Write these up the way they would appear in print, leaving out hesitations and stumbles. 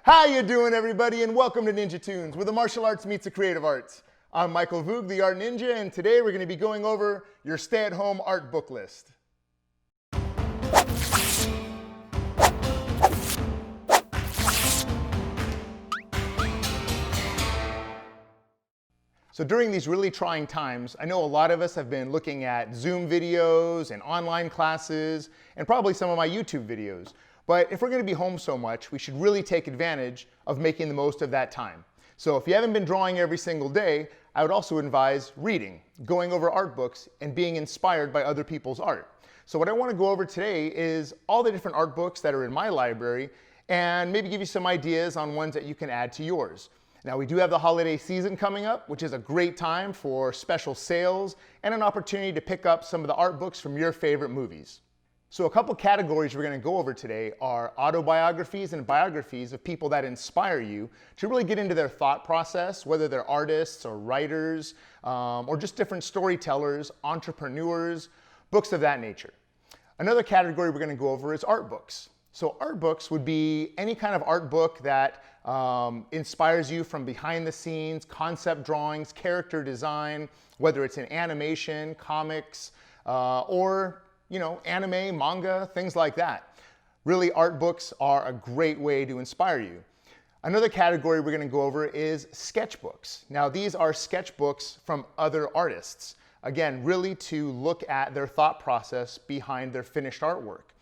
How you doing, everybody, and welcome to NinjaToons, where the martial arts meets the creative arts. I'm Michael Voog, the Art Ninja, and today we're going to be going over your stay-at-home art book list. So during these really trying times, I know a lot of us have been looking at Zoom videos and online classes, and probably some of my YouTube videos. But if we're going to be home so much, we should really take advantage of making the most of that time. So if you haven't been drawing every single day, I would also advise reading, going over art books, and being inspired by other people's art. So what I want to go over today is all the different art books that are in my library, and maybe give you some ideas on ones that you can add to yours. Now, we do have the holiday season coming up, which is a great time for special sales and an opportunity to pick up some of the art books from your favorite movies. So a couple categories we're going to go over today are autobiographies and biographies of people that inspire you to really get into their thought process, whether they're artists or writers, or just different storytellers, entrepreneurs, books of that nature. Another category we're going to go over is art books. So art books would be any kind of art book that inspires you from behind the scenes, concept drawings, character design, whether it's in animation, comics, or anime, manga, things like that. Really, art books are a great way to inspire you. Another category we're going to go over is sketchbooks. Now, these are sketchbooks from other artists. Again, really to look at their thought process behind their finished artwork.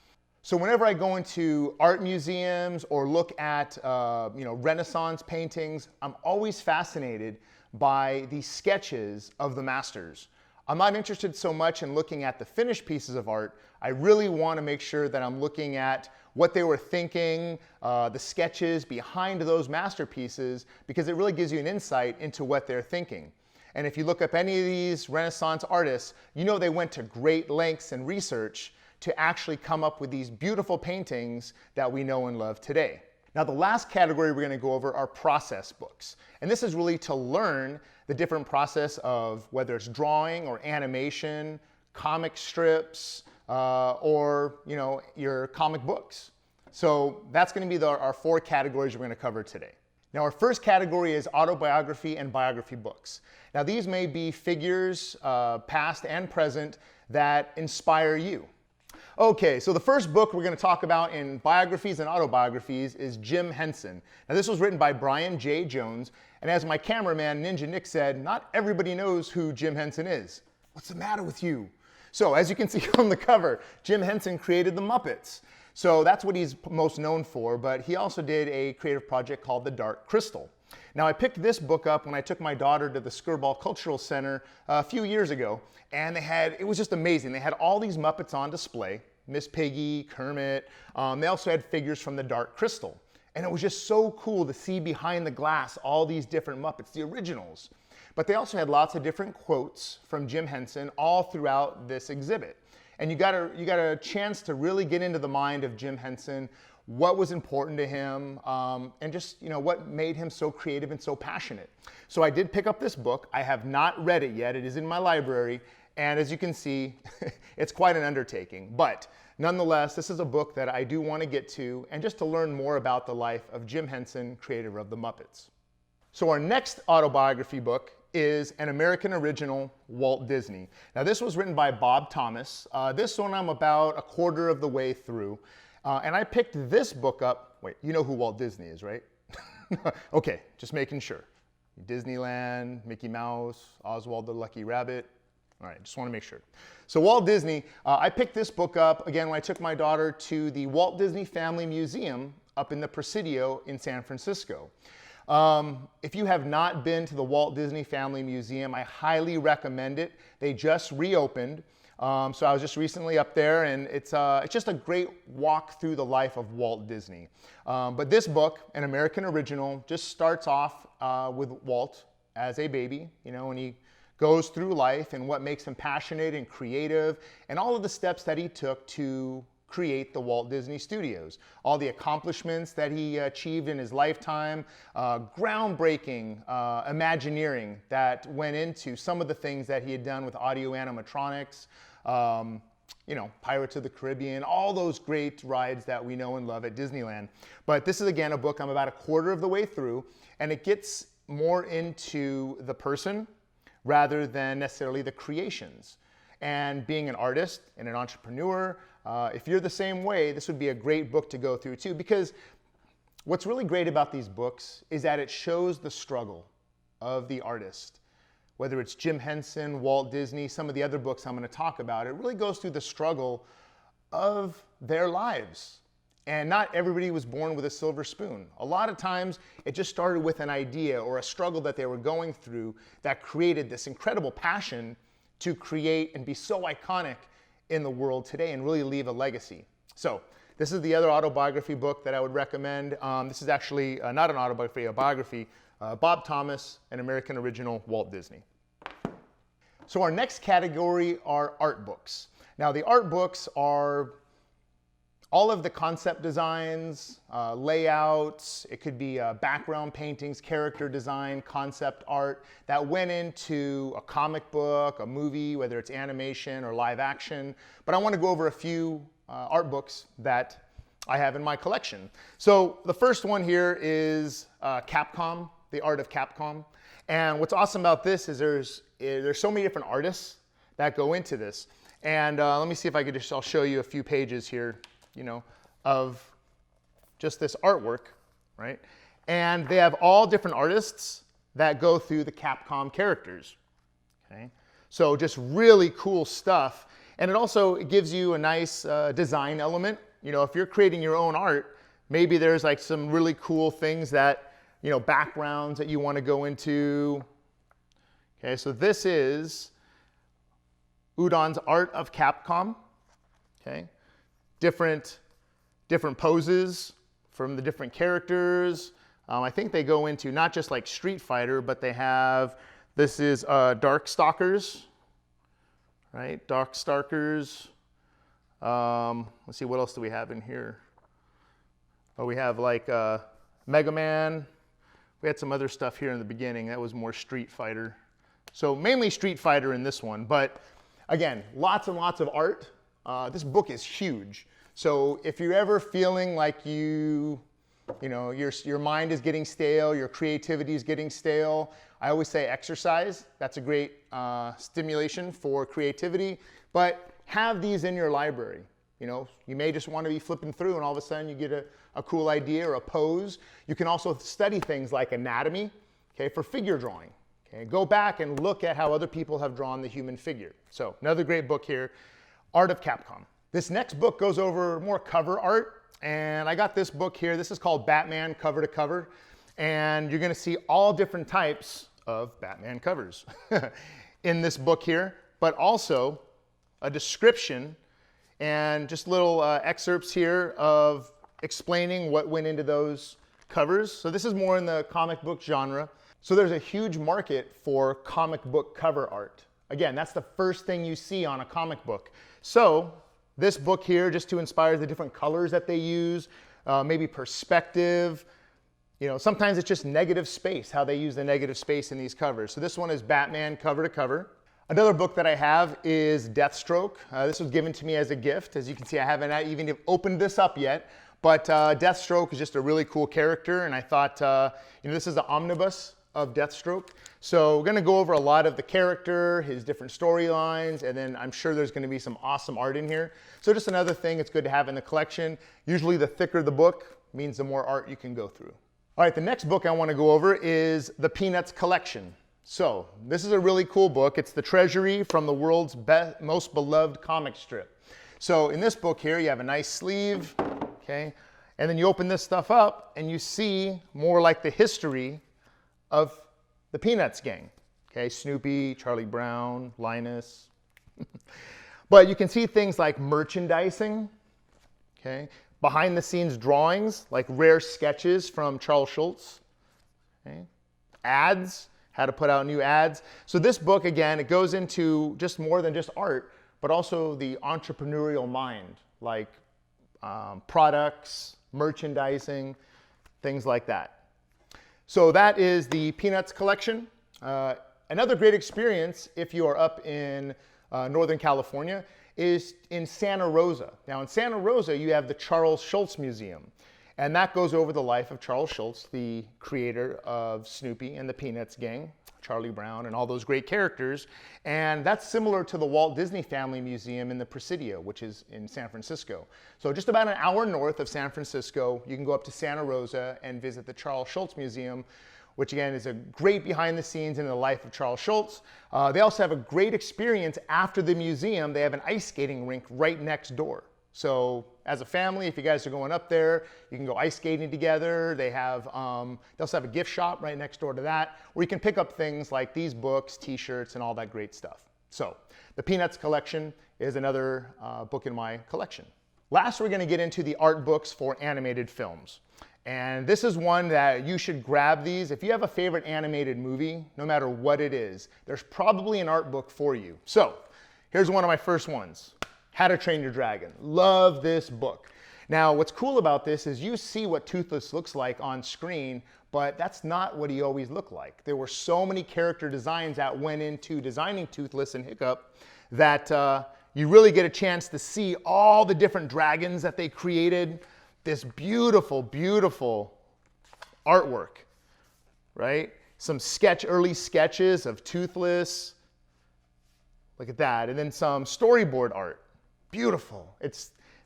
So whenever I go into art museums or look at Renaissance paintings, I'm always fascinated by the sketches of the masters. I'm not interested so much in looking at the finished pieces of art. I really want to make sure that I'm looking at what they were thinking, the sketches behind those masterpieces, because it really gives you an insight into what they're thinking. And if you look up any of these Renaissance artists, you know they went to great lengths and research to actually come up with these beautiful paintings that we know and love today. Now, the last category we're going to go over are process books. And this is really to learn the different process of whether it's drawing or animation, comic strips, or your comic books. So that's going to be our four categories we're going to cover today. Now, our first category is autobiography and biography books. Now, these may be figures, past and present, that inspire you. Okay, so the first book we're going to talk about in biographies and autobiographies is Jim Henson. Now, this was written by Brian J. Jones, and as my cameraman Ninja Nick said, not everybody knows who Jim Henson is. What's the matter with you? So, as you can see on the cover, Jim Henson created the Muppets. So that's what he's most known for, but he also did a creative project called The Dark Crystal. Now, I picked this book up when I took my daughter to the Skirball Cultural Center a few years ago, and it was just amazing. They had all these Muppets on display, Miss Piggy, Kermit. They also had figures from The Dark Crystal. And it was just so cool to see behind the glass all these different Muppets, the originals. But they also had lots of different quotes from Jim Henson all throughout this exhibit. And you got a chance to really get into the mind of Jim Henson, what was important to him, and just what made him so creative and so passionate. So I did pick up this book. I have not read it yet. It is in my library, and as you can see, it's quite an undertaking. But nonetheless, this is a book that I do want to get to, and just to learn more about the life of Jim Henson, creator of the Muppets. So our next autobiography book is an American original, Walt Disney. Now, this was written by Bob Thomas. This one I'm about a quarter of the way through. And I picked this book up. Wait, you know who Walt Disney is, right? Okay, just making sure. Disneyland, Mickey Mouse, Oswald the Lucky Rabbit. All right, just want to make sure. So Walt Disney, I picked this book up, again, when I took my daughter to the Walt Disney Family Museum up in the Presidio in San Francisco. If you have not been to the Walt Disney Family Museum, I highly recommend it. They just reopened. So I was just recently up there, and it's just a great walk through the life of Walt Disney. But this book, an American original, just starts off with Walt as a baby, and he goes through life and what makes him passionate and creative, and all of the steps that he took to create the Walt Disney Studios. All the accomplishments that he achieved in his lifetime, groundbreaking Imagineering that went into some of the things that he had done with audio animatronics, you know, Pirates of the Caribbean, all those great rides that we know and love at Disneyland. But this is, again, a book I'm about a quarter of the way through, and it gets more into the person rather than necessarily the creations. And being an artist and an entrepreneur, if you're the same way, this would be a great book to go through too, because what's really great about these books is that it shows the struggle of the artist. Whether it's Jim Henson, Walt Disney, some of the other books I'm going to talk about, it really goes through the struggle of their lives. And not everybody was born with a silver spoon. A lot of times it just started with an idea or a struggle that they were going through that created this incredible passion to create and be so iconic in the world today and really leave a legacy. So this is the other autobiography book that I would recommend. This is actually not an autobiography, a biography. Bob Thomas, an American original, Walt Disney. So our next category are art books. Now the art books are all of the concept designs, layouts, it could be background paintings, character design, concept art that went into a comic book, a movie, whether it's animation or live action. But I want to go over a few art books that I have in my collection. So the first one here is Capcom, The Art of Capcom. And what's awesome about this is there's so many different artists that go into this. And let me see if I could I'll show you a few pages here, you know, of just this artwork, right? And they have all different artists that go through the Capcom characters, okay? So just really cool stuff. And it also gives you a nice design element. You know, if you're creating your own art, maybe there's like some really cool things that, you know, backgrounds that you want to go into. Okay, so this is Udon's Art of Capcom. Okay, different poses from the different characters. I think they go into not just like Street Fighter, but they have, this is Darkstalkers, right? Darkstalkers. Let's see, what else do we have in here? Oh, we have like Mega Man. We had some other stuff here in the beginning. That was more Street Fighter. So mainly Street Fighter in this one. But again, lots and lots of art. This book is huge. So if you're ever feeling like you know, your mind is getting stale, your creativity is getting stale, I always say exercise. That's a great stimulation for creativity. But have these in your library. You know, you may just want to be flipping through and all of a sudden you get a cool idea or a pose. You can also study things like anatomy, okay, for figure drawing. Okay, go back and look at how other people have drawn the human figure. So another great book here, Art of Capcom. This next book goes over more cover art, and I got this book here. This is called Batman Cover to Cover, and you're going to see all different types of Batman covers in this book here, but also a description and just little excerpts here of explaining what went into those covers. So this is more in the comic book genre. So there's a huge market for comic book cover art. Again, that's the first thing you see on a comic book. So this book here, just to inspire the different colors that they use, maybe perspective. You know, sometimes it's just negative space, how they use the negative space in these covers. So this one is Batman Cover to Cover. Another book that I have is Deathstroke. This was given to me as a gift. As you can see, I haven't even opened this up yet. But Deathstroke is just a really cool character, and I thought, you know, this is the omnibus of Deathstroke. So we're going to go over a lot of the character, his different storylines, and then I'm sure there's going to be some awesome art in here. So just another thing it's good to have in the collection. Usually the thicker the book means the more art you can go through. All right, the next book I want to go over is the Peanuts Collection. So this is a really cool book. It's the treasury from the world's most beloved comic strip. So in this book here, you have a nice sleeve, okay? And then you open this stuff up and you see more like the history of the Peanuts gang, okay? Snoopy, Charlie Brown, Linus. But you can see things like merchandising, okay? Behind the scenes drawings, like rare sketches from Charles Schulz, okay? Ads, how to put out new ads. So this book, again, it goes into just more than just art, but also the entrepreneurial mind, like products, merchandising, things like that. So that is the Peanuts collection. Another great experience if you are up in Northern California is in Santa Rosa. Now in Santa Rosa, you have the Charles Schulz Museum. And that goes over the life of Charles Schulz, the creator of Snoopy and the Peanuts gang, Charlie Brown and all those great characters. And that's similar to the Walt Disney Family Museum in the Presidio, which is in San Francisco. So just about an hour north of San Francisco, you can go up to Santa Rosa and visit the Charles Schulz Museum, which again is a great behind the scenes in the life of Charles Schulz. They also have a great experience after the museum. They have an ice skating rink right next door. So as a family, if you guys are going up there, you can go ice skating together. They also have a gift shop right next door to that, where you can pick up things like these books, t-shirts, and all that great stuff. So the Peanuts collection is another book in my collection. Last, we're gonna get into the art books for animated films. And this is one that you should grab these. If you have a favorite animated movie, no matter what it is, there's probably an art book for you. So here's one of my first ones. How to Train Your Dragon. Love this book. Now, what's cool about this is you see what Toothless looks like on screen, but that's not what he always looked like. There were so many character designs that went into designing Toothless and Hiccup that you really get a chance to see all the different dragons that they created. This beautiful, beautiful artwork, right? Some early sketches of Toothless. Look at that. And then some storyboard art. Beautiful.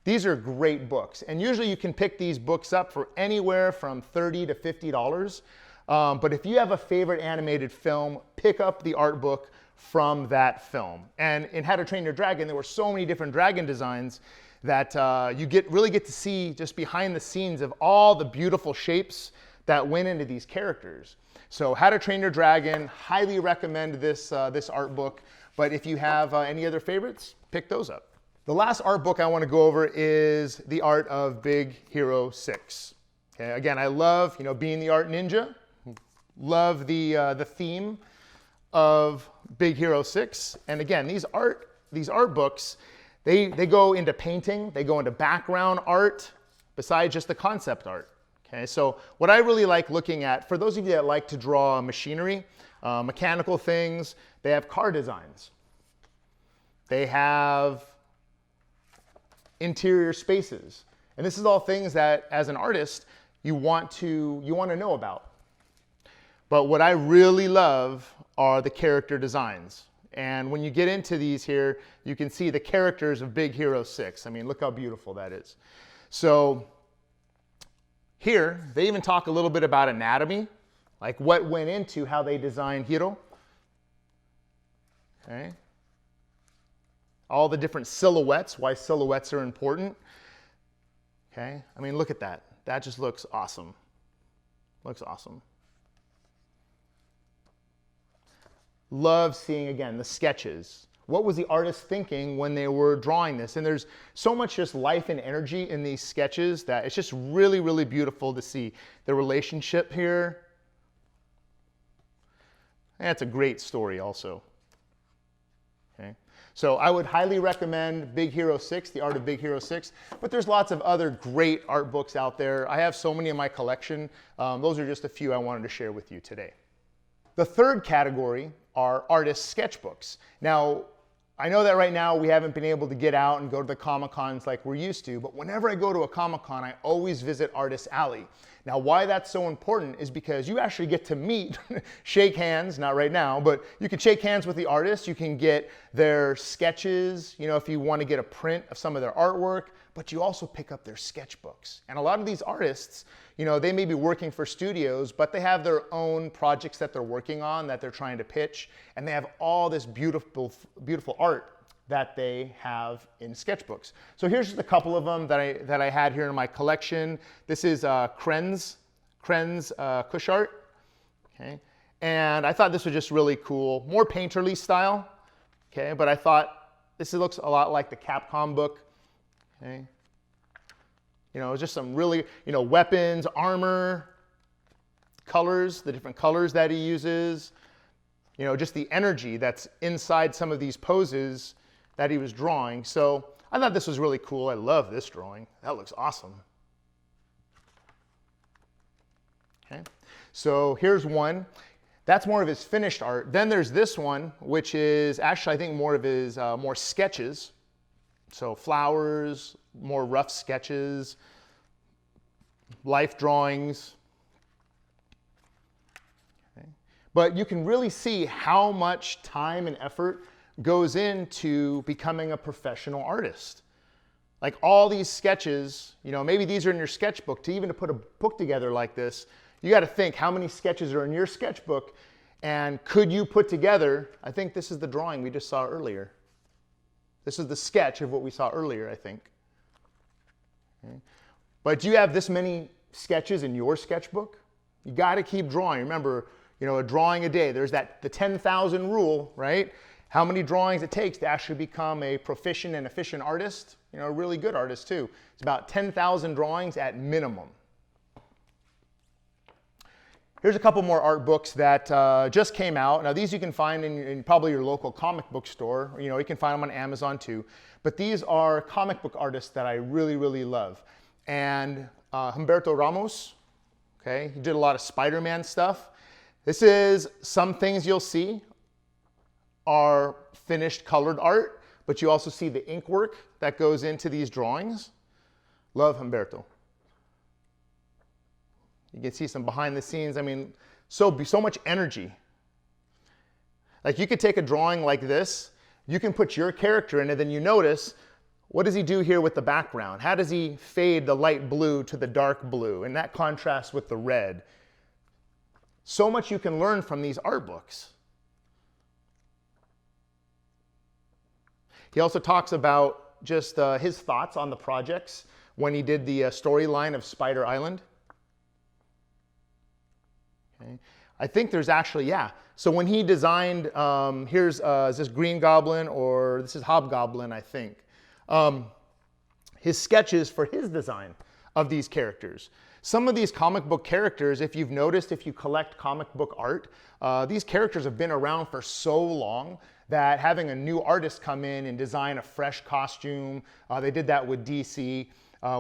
These are great books. And usually you can pick these books up for anywhere from $30 to $50. But if you have a favorite animated film, pick up the art book from that film. And in How to Train Your Dragon, there were so many different dragon designs that you really get to see just behind the scenes of all the beautiful shapes that went into these characters. So How to Train Your Dragon, highly recommend this art book. But if you have any other favorites, pick those up. The last art book I want to go over is The Art of Big Hero 6. Okay, again, I love being the art ninja. Love the theme of Big Hero 6. And again, these art books, they go into painting, they go into background art, besides just the concept art. Okay, so what I really like looking at, for those of you that like to draw machinery, mechanical things, they have car designs. They have interior spaces. And this is all things that, as an artist, you want to know about. But what I really love are the character designs. And when you get into these here, you can see the characters of Big Hero 6. I mean, look how beautiful that is. So here, they even talk a little bit about anatomy, like what went into how they designed Hero. Okay. All the different silhouettes, why silhouettes are important. Okay, I mean, look at that. That just looks awesome. Looks awesome. Love seeing, again, the sketches. What was the artist thinking when they were drawing this? And there's so much just life and energy in these sketches that it's just really, really beautiful to see the relationship here. And it's a great story also. Okay. So I would highly recommend Big Hero 6, The Art of Big Hero 6, but there's lots of other great art books out there. I have so many in my collection. Those are just a few I wanted to share with you today. The third category are artist sketchbooks. Now, I know that right now we haven't been able to get out and go to the Comic-Cons like we're used to, but whenever I go to a Comic-Con, I always visit Artist Alley. Now, why that's so important is because you actually get to meet, shake hands, not right now, but you can shake hands with the artists. You can get their sketches, if you want to get a print of some of their artwork, but you also pick up their sketchbooks. And a lot of these artists, they may be working for studios, but they have their own projects that they're working on that they're trying to pitch, and they have all this beautiful, beautiful art that they have in sketchbooks. So here's just a couple of them that I had here in my collection. This is Kren's Kush art. Okay, and I thought this was just really cool, more painterly style. Okay, but I thought this looks a lot like the Capcom book. Okay, just some really weapons, armor, colors, the different colors that he uses. Just the energy that's inside some of these poses that he was drawing. So I thought this was really cool. I love this drawing. That looks awesome. Okay, so here's one. That's more of his finished art. Then there's this one, which is actually, I think, more of his more sketches. So flowers, more rough sketches, life drawings. Okay. But you can really see how much time and effort goes into becoming a professional artist. Like all these sketches, you know, maybe these are in your sketchbook. To put a book together like this, you got to think how many sketches are in your sketchbook, and could you put together, I think this is the drawing we just saw earlier. This is the sketch of what we saw earlier, I think. Okay. But do you have this many sketches in your sketchbook? You got to keep drawing. Remember, you know, a drawing a day. There's the 10,000 rule, right? How many drawings it takes to actually become a proficient and efficient artist, you know, a really good artist too. It's about 10,000 drawings at minimum. Here's a couple more art books that just came out. Now these you can find in probably your local comic book store. You know, you can find them on Amazon too. But these are comic book artists that I really, really love. And Humberto Ramos, okay, he did a lot of Spider-Man stuff. This is some things you'll see are finished colored art, but you also see the ink work that goes into these drawings. Love Humberto. You can see some behind the scenes. I mean, so much energy. Like you could take a drawing like this, you can put your character in it, then you notice, what does he do here with the background? How does he fade the light blue to the dark blue? And that contrasts with the red. So much you can learn from these art books. He also talks about just his thoughts on the projects when he did the storyline of Spider Island. Okay. I think there's actually, yeah. So when he designed, is this Green Goblin or this is Hobgoblin, I think. His sketches for his design of these characters. Some of these comic book characters, if you've noticed, if you collect comic book art, these characters have been around for so long that having a new artist come in and design a fresh costume, they did that with DC,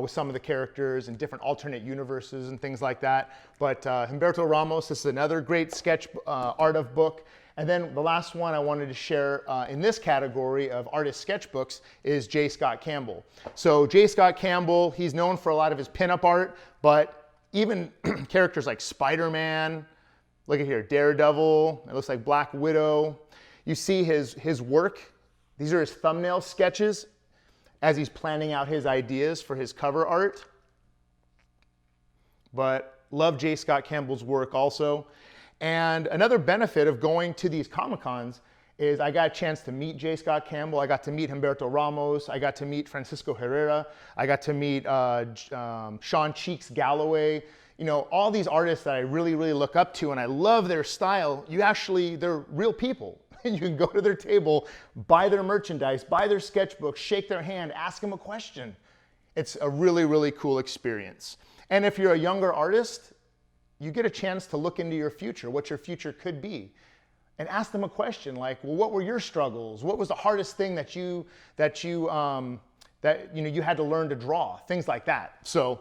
with some of the characters and different alternate universes and things like that. But Humberto Ramos, this is another great sketch art of book. And then the last one I wanted to share in this category of artist sketchbooks is J. Scott Campbell. So J. Scott Campbell, he's known for a lot of his pinup art, but even characters like Spider-Man, look at here, Daredevil, it looks like Black Widow. You see his work. These are his thumbnail sketches as he's planning out his ideas for his cover art. But love J. Scott Campbell's work also. And another benefit of going to these Comic-Cons is I got a chance to meet J. Scott Campbell. I got to meet Humberto Ramos. I got to meet Francisco Herrera. I got to meet Sean Cheeks Galloway. You know, all these artists that I really, really look up to, and I love their style. They're real people. And you can go to their table, buy their merchandise, buy their sketchbook, shake their hand, ask them a question. It's a really, really cool experience. And if you're a younger artist, you get a chance to look into your future, what your future could be, and ask them a question like, well, what were your struggles? What was the hardest thing that you had to learn to draw? Things like that. So,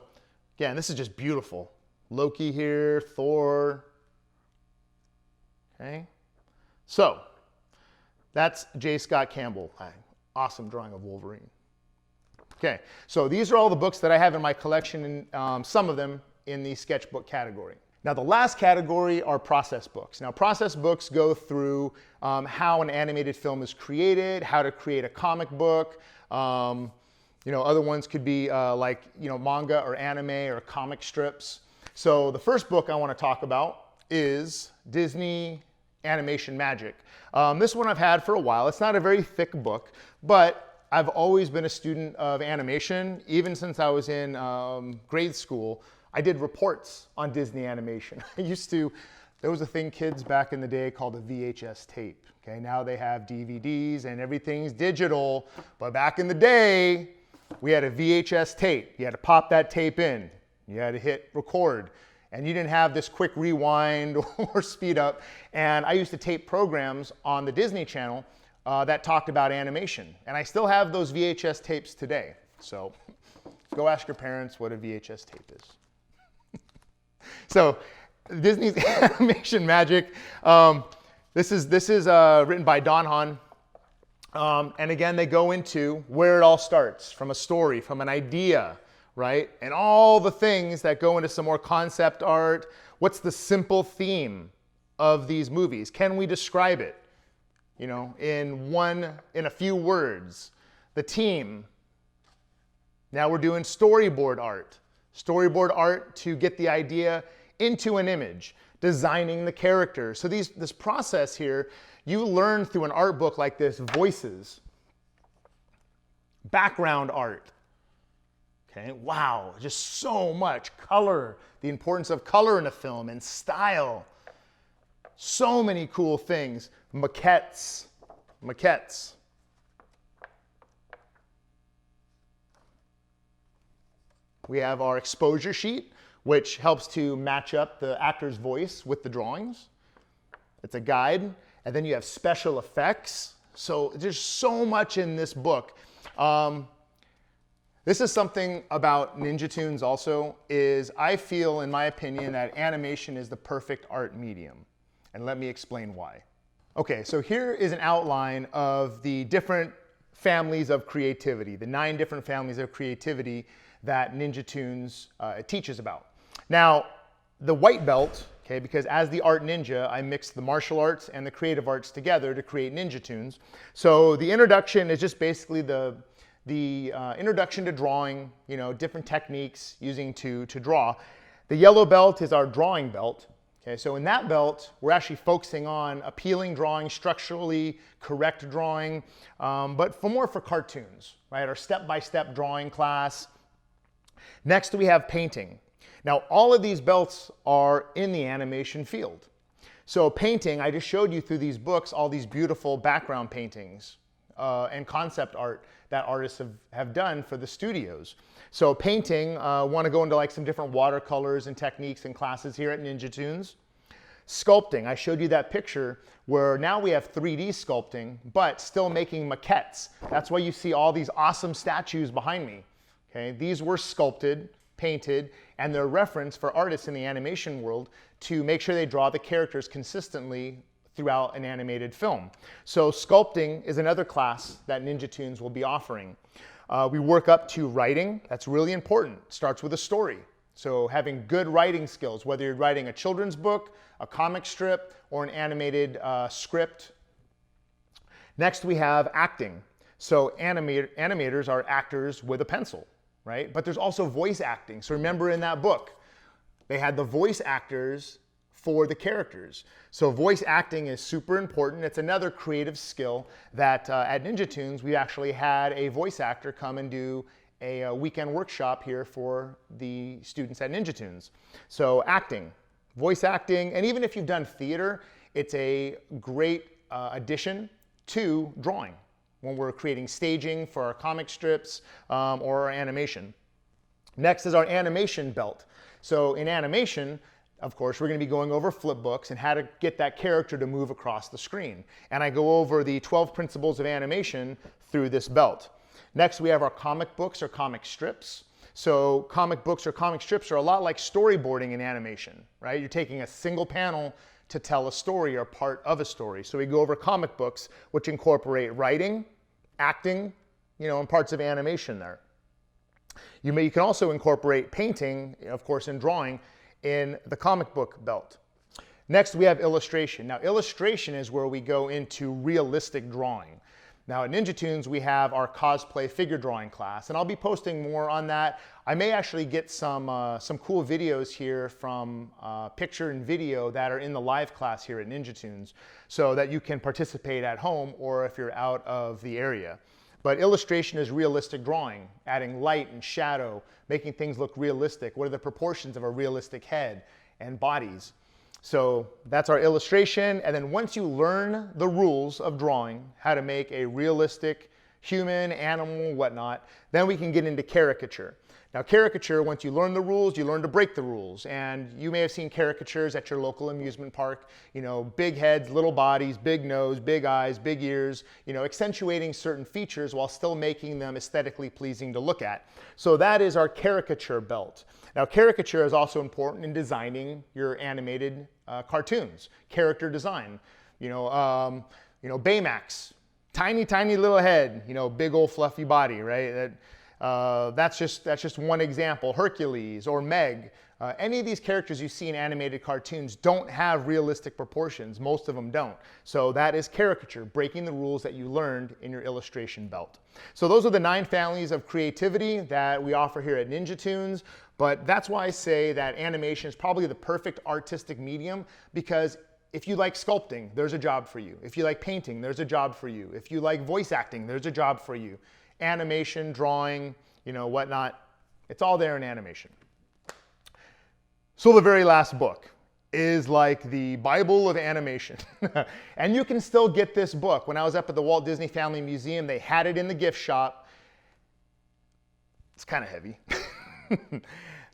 again, this is just beautiful. Loki here, Thor. Okay, so that's J. Scott Campbell. Awesome drawing of Wolverine. Okay, so these are all the books that I have in my collection, and some of them in the sketchbook category. Now the last category are process books. Now process books go through how an animated film is created, how to create a comic book. Other ones could be manga or anime or comic strips. So the first book I want to talk about is Disney Animation Magic. This one I've had for a while. It's not a very thick book, but I've always been a student of animation. Even since I was in grade school, I did reports on Disney animation. There was a thing, kids, back in the day called a VHS tape. Okay, now they have DVDs and everything's digital, but back in the day, we had a VHS tape. You had to pop that tape in. You had to hit record. And you didn't have this quick rewind or speed up. And I used to tape programs on the Disney Channel that talked about animation. And I still have those VHS tapes today. So go ask your parents what a VHS tape is. So Disney's Animation Magic. This is written by Don Hahn. And again, they go into where it all starts, from a story, from an idea, right? And all the things that go into some more concept art. What's the simple theme of these movies? Can we describe it, you know, in a few words? The team. Now we're doing storyboard art. Storyboard art to get the idea into an image, designing the character. So this process here, you learn through an art book like this, voices, background art. Okay, wow, just so much color, the importance of color in a film and style. So many cool things. Maquettes. We have our exposure sheet, which helps to match up the actor's voice with the drawings. It's a guide. And then you have special effects. So there's so much in this book. This is something about NinjaToons also, is I feel, in my opinion, that animation is the perfect art medium. And let me explain why. Okay, so here is an outline of the different families of creativity, the 9 different families of creativity that NinjaToons teaches about. Now, the white belt, okay, because as the Art Ninja, I mixed the martial arts and the creative arts together to create NinjaToons. So the introduction is just basically the introduction to drawing, you know, different techniques using to draw. The yellow belt is our drawing belt. Okay, so in that belt, we're actually focusing on appealing drawing, structurally correct drawing, but more for cartoons, right? Our step-by-step drawing class. Next, we have painting. Now, all of these belts are in the animation field. So painting, I just showed you through these books, all these beautiful background paintings and concept art that artists have done for the studios. So painting, want to go into like some different watercolors and techniques and classes here at NinjaToons. Sculpting, I showed you that picture where now we have 3D sculpting, but still making maquettes. That's why you see all these awesome statues behind me. Okay, these were sculpted, painted, and they're referenced for artists in the animation world to make sure they draw the characters consistently throughout an animated film. So sculpting is another class that NinjaToons will be offering. We work up to writing. That's really important. Starts with a story. So having good writing skills, whether you're writing a children's book, a comic strip, or an animated script. Next, we have acting. So animators are actors with a pencil, right? But there's also voice acting. So remember in that book, they had the voice actors for the characters. So voice acting is super important. It's another creative skill that at NinjaToons, we actually had a voice actor come and do a weekend workshop here for the students at NinjaToons. So acting, voice acting, and even if you've done theater, it's a great addition to drawing when we're creating staging for our comic strips or our animation. Next is our animation belt. So in animation, of course, we're going to be going over flip books and how to get that character to move across the screen. And I go over the 12 principles of animation through this belt. Next, we have our comic books or comic strips. So comic books or comic strips are a lot like storyboarding in animation, right? You're taking a single panel to tell a story or part of a story. So we go over comic books, which incorporate writing, acting, you know, and parts of animation there. You can also incorporate painting, of course, and drawing in the comic book belt. Next, we have illustration. Now, illustration is where we go into realistic drawing. Now, at NinjaToons, we have our cosplay figure drawing class, and I'll be posting more on that. I may actually get some cool videos here from picture and video that are in the live class here at NinjaToons so that you can participate at home or if you're out of the area. But illustration is realistic drawing, adding light and shadow, making things look realistic. What are the proportions of a realistic head and bodies? So that's our illustration. And then once you learn the rules of drawing, how to make a realistic human, animal, whatnot, then we can get into caricature. Now caricature, once you learn the rules, you learn to break the rules. And you may have seen caricatures at your local amusement park, you know, big heads, little bodies, big nose, big eyes, big ears, you know, accentuating certain features while still making them aesthetically pleasing to look at. So that is our caricature belt. Now caricature is also important in designing your animated cartoons, character design. Baymax, tiny, tiny little head, you know, big old fluffy body, right? That's just one example. Hercules or Meg. Any of these characters you see in animated cartoons don't have realistic proportions. Most of them don't. So that is caricature, breaking the rules that you learned in your illustration belt. So those are the 9 families of creativity that we offer here at NinjaToons. But that's why I say that animation is probably the perfect artistic medium, because if you like sculpting, there's a job for you. If you like painting, there's a job for you. If you like voice acting, there's a job for you. Animation, drawing, you know, whatnot, it's all there in animation. So the very last book is like the Bible of animation. And you can still get this book. When I was up at the Walt Disney Family Museum, they had it in the gift shop. It's kind of heavy.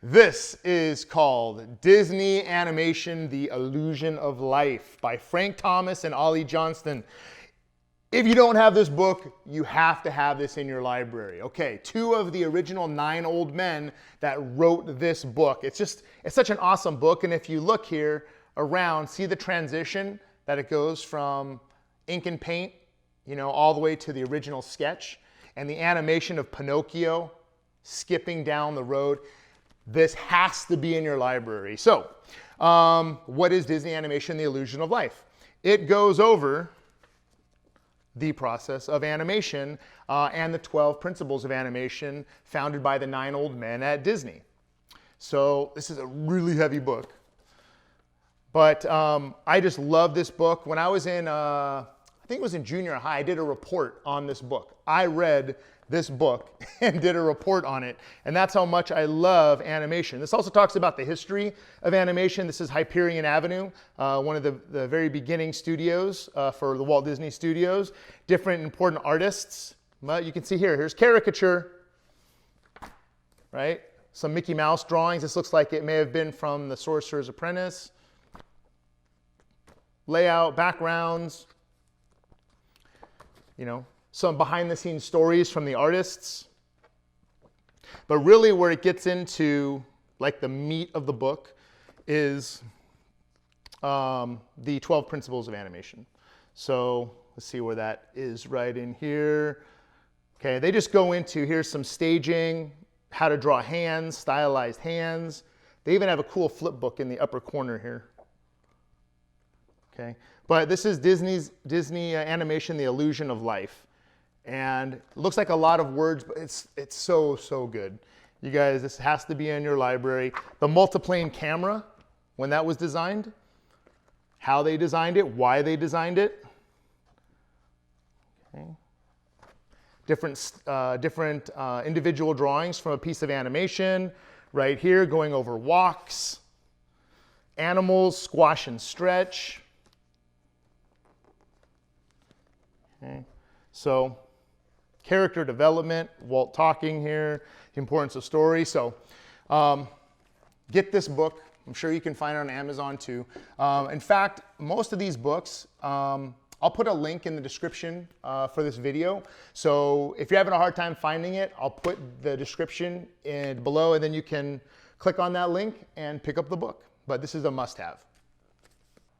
This is called Disney Animation, The Illusion of Life by Frank Thomas and Ollie Johnston. If you don't have this book, you have to have this in your library. Okay, 2 of the original 9 old men that wrote this book. It's such an awesome book. And if you look here around, see the transition that it goes from ink and paint, you know, all the way to the original sketch, and the animation of Pinocchio skipping down the road. This has to be in your library. So, what is Disney Animation, The Illusion of Life? It goes over the process of animation and the 12 principles of animation founded by the 9 old men at Disney. So this is a really heavy book. But I just love this book. When I was in, I think it was in junior high, I did a report on this book. I read this book and did a report on it. And that's how much I love animation. This also talks about the history of animation. This is Hyperion Avenue, one of the very beginning studios for the Walt Disney Studios. Different important artists. You can see here's caricature, right? Some Mickey Mouse drawings. This looks like it may have been from The Sorcerer's Apprentice. Layout, backgrounds, you know, some behind the scenes stories from the artists. But really where it gets into like the meat of the book is the 12 principles of animation. So let's see where that is right in here. Okay, they just go into, here's some staging, how to draw hands, stylized hands. They even have a cool flip book in the upper corner here. Okay, but this is Disney Animation, The Illusion of Life. And it looks like a lot of words, but it's so good. You guys, this has to be in your library. The multiplane camera, when that was designed, how they designed it, why they designed it. Okay. Different individual drawings from a piece of animation. Right here, going over walks, animals, squash and stretch. Okay. So, character development, Walt talking here, the importance of story. So get this book. I'm sure you can find it on Amazon too. In fact, most of these books, I'll put a link in the description for this video. So if you're having a hard time finding it, I'll put the description below, and then you can click on that link and pick up the book. But this is a must-have.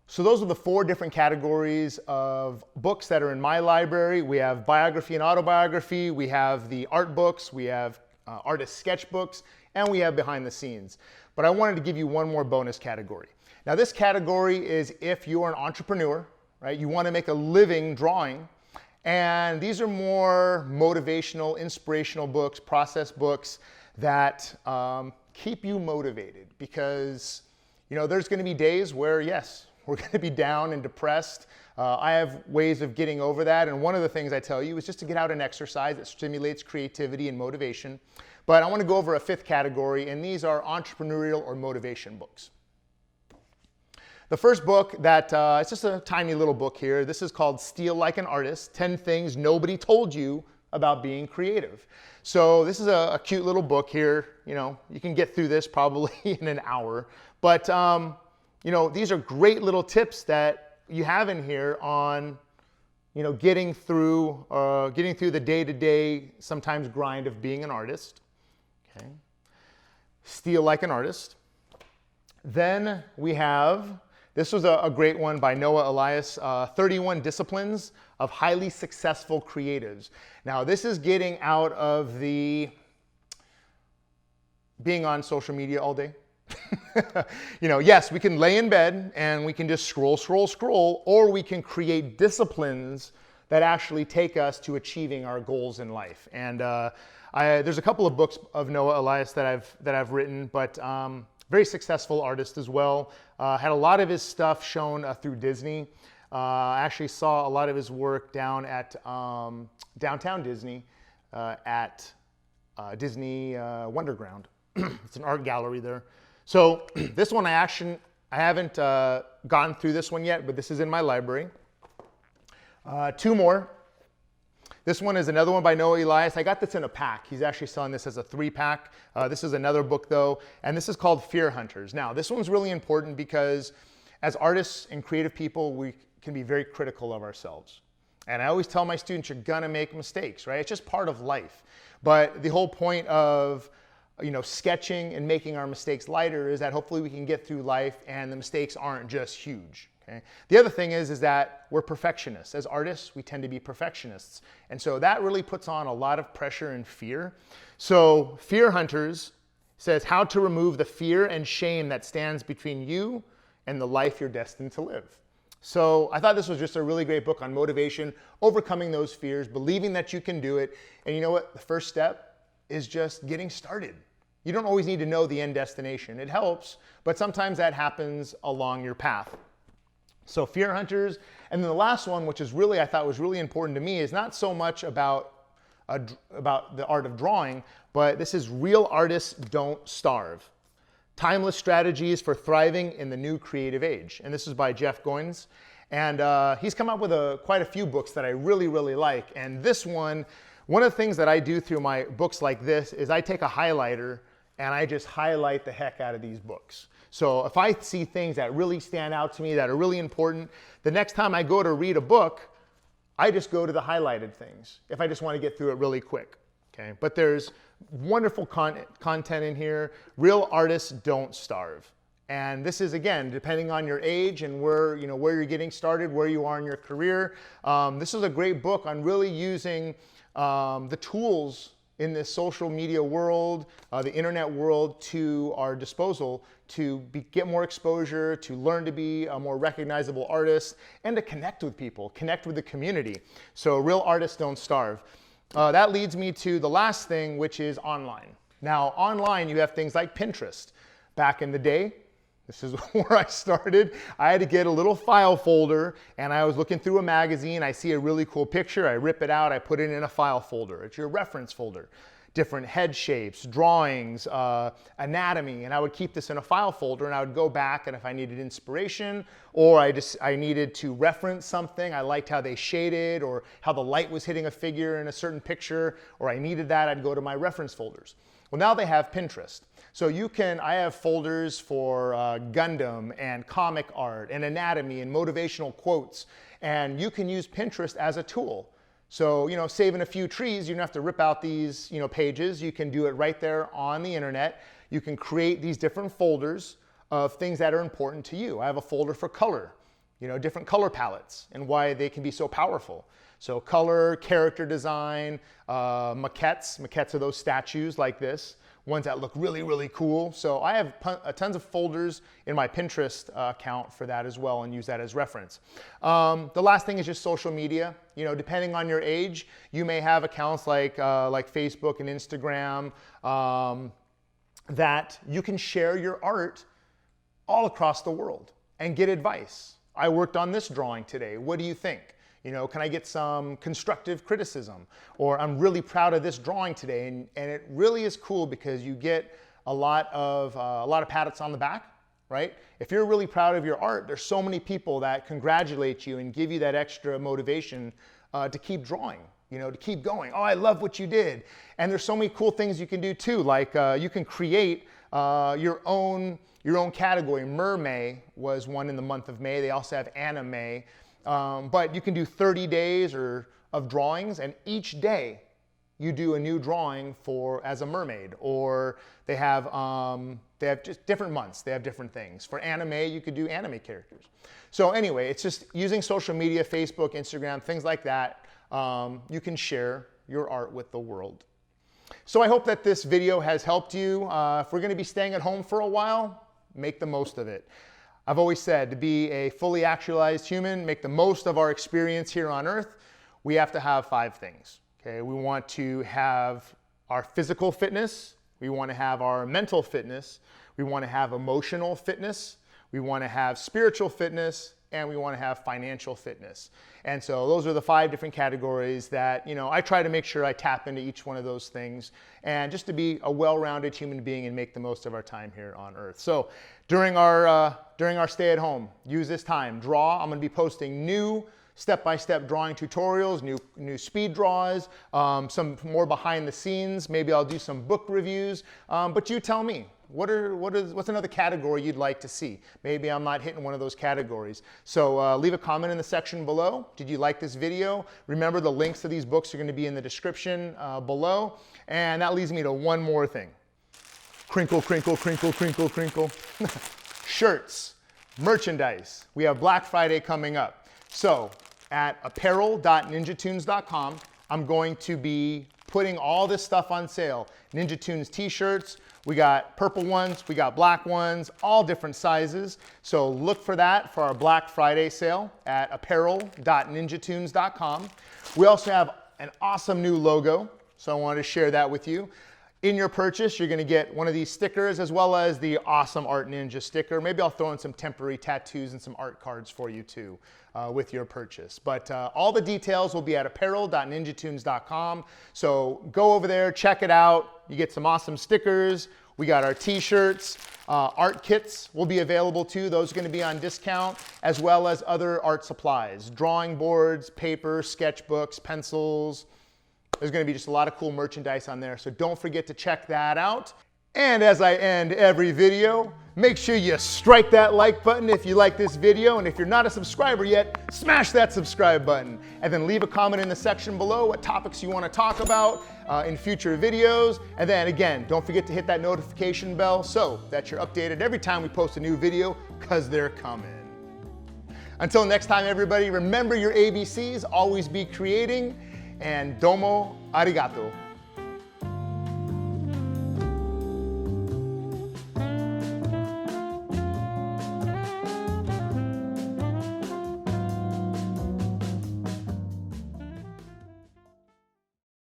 So those are the 4 different categories of books that are in my library. We have biography and autobiography, we have the art books, we have artist sketchbooks, and we have behind the scenes. But I wanted to give you one more bonus category. Now this category is if you're an entrepreneur, right? You want to make a living drawing, and these are more motivational, inspirational books, process books that keep you motivated, because you know there's going to be days where, yes, we're going to be down and depressed. I have ways of getting over that, and one of the things I tell you is just to get out and exercise. That stimulates creativity and motivation. But I want to go over a 5th category, and these are entrepreneurial or motivation books. The first book it's just a tiny little book here. This is called Steal Like an Artist, 10 Things Nobody Told You About Being Creative. So this is a cute little book here. You know, you can get through this probably in an hour. But you know, these are great little tips that you have in here on, you know, getting through the day-to-day, sometimes grind of being an artist. Okay. Steal Like an Artist. Then we have This was a great one by Noah Elias, 31 Disciplines of Highly Successful Creatives. Now, this is getting out of the being on social media all day. Yes, we can lay in bed and we can just scroll, or we can create disciplines that actually take us to achieving our goals in life. And there's a couple of books of Noah Elias that I've written, but very successful artist as well. Had a lot of his stuff shown through Disney. I actually saw a lot of his work down at downtown Disney at Disney Wonderground. It's an art gallery there. So this one I haven't gone through this one yet, but this is in my library. Two more. This one is another one by Noah Elias. I got this in a pack. He's actually selling this as a 3-pack. This is another book though, and this is called Fear Hunters. Now, this one's really important because as artists and creative people, we can be very critical of ourselves. And I always tell my students, you're gonna make mistakes, right? It's just part of life. But the whole point of sketching and making our mistakes lighter is that hopefully we can get through life and the mistakes aren't just huge. Okay? The other thing is that we're perfectionists. As artists, we tend to be perfectionists. And so that really puts on a lot of pressure and fear. So Fear Hunters says how to remove the fear and shame that stands between you and the life you're destined to live. So I thought this was just a really great book on motivation, overcoming those fears, believing that you can do it. And you know what? The first step is just getting started. You don't always need to know the end destination. It helps, but sometimes that happens along your path. So Fear Hunters. And then the last one, which is really, I thought was really important to me, is not so much about the art of drawing, but this is Real Artists Don't Starve. Timeless Strategies for Thriving in the New Creative Age. And this is by Jeff Goins. And he's come up with quite a few books that I really, really like. And this one of the things that I do through my books like this is I take a highlighter and I just highlight the heck out of these books. So if I see things that really stand out to me, that are really important, the next time I go to read a book, I just go to the highlighted things if I just want to get through it really quick. Okay? But there's wonderful content in here. Real Artists Don't Starve. And this is, again, depending on your age and where you're getting started, where you are in your career. This is a great book on really using the tools in this social media world, the internet world, to our disposal to get more exposure, to learn to be a more recognizable artist, and to connect with people, connect with the community. So Real Artists Don't Starve. That leads me to the last thing, which is online. Now, online you have things like Pinterest. Back in the day, this is where I started. I had to get a little file folder, and I was looking through a magazine. I see a really cool picture. I rip it out. I put it in a file folder. It's your reference folder. Different head shapes, drawings, anatomy, and I would keep this in a file folder, and I would go back, and if I needed inspiration or I needed to reference something, I liked how they shaded or how the light was hitting a figure in a certain picture, or I needed that, I'd go to my reference folders. Well, now they have Pinterest. So I have folders for Gundam and comic art and anatomy and motivational quotes, and you can use Pinterest as a tool. So, saving a few trees, you don't have to rip out these, pages. You can do it right there on the internet. You can create these different folders of things that are important to you. I have a folder for color, different color palettes and why they can be so powerful. So color, character design, maquettes. Maquettes are those statues like this, ones that look really, really cool. So I have tons of folders in my Pinterest account for that as well, and use that as reference. The last thing is just social media. Depending on your age, you may have accounts like Facebook and Instagram that you can share your art all across the world and get advice. I worked on this drawing today. What do you think? Can I get some constructive criticism? Or I'm really proud of this drawing today. And it really is cool because you get a lot of pats on the back, right? If you're really proud of your art, there's so many people that congratulate you and give you that extra motivation to keep drawing, to keep going. Oh, I love what you did. And there's so many cool things you can do too. Like you can create your own category. Mermay was one in the month of May. They also have anime. But you can do 30 days of drawings, and each day you do a new drawing for as a mermaid, or they have just different months. They have different things. For anime, you could do anime characters. So anyway, it's just using social media, Facebook, Instagram, things like that. You can share your art with the world. So I hope that this video has helped you. If we're going to be staying at home for a while, make the most of it. I've always said, to be a fully actualized human, make the most of our experience here on Earth, we have to have 5 things. Okay, we want to have our physical fitness, we want to have our mental fitness, we want to have emotional fitness, we want to have spiritual fitness, and we want to have financial fitness. And so those are the 5 different categories that, you know, I try to make sure I tap into each one of those things, and just to be a well-rounded human being and make the most of our time here on Earth. So during our stay at home, use this time, draw. I'm going to be posting new step-by-step drawing tutorials, new speed draws, some more behind the scenes. Maybe I'll do some book reviews, but you tell me, what's another category you'd like to see? Maybe I'm not hitting one of those categories. So leave a comment in the section below. Did you like this video? Remember, the links to these books are going to be in the description below. And that leads me to one more thing. Crinkle, crinkle, crinkle, crinkle, crinkle. Shirts, merchandise. We have Black Friday coming up. So at apparel.ninjatoons.com, I'm going to be putting all this stuff on sale. NinjaToons t-shirts, we got purple ones, we got black ones, all different sizes. So look for that for our Black Friday sale at apparel.ninjatoons.com. We also have an awesome new logo, so I wanted to share that with you. In your purchase, you're going to get one of these stickers as well as the awesome ArtNinja sticker. Maybe I'll throw in some temporary tattoos and some art cards for you too with your purchase. But all the details will be at apparel.ninjatoons.com. So go over there, check it out. You get some awesome stickers. We got our t-shirts. Art kits will be available too. Those are going to be on discount, as well as other art supplies, drawing boards, paper, sketchbooks, pencils. There's going to be just a lot of cool merchandise on there, so don't forget to check that out. And as I end every video, make sure you strike that like button if you like this video, and if you're not a subscriber yet, smash that subscribe button. And then leave a comment in the section below what topics you want to talk about in future videos. And then again, don't forget to hit that notification bell so that you're updated every time we post a new video, because they're coming. Until next time, everybody, remember your ABCs, always be creating, and domo arigato.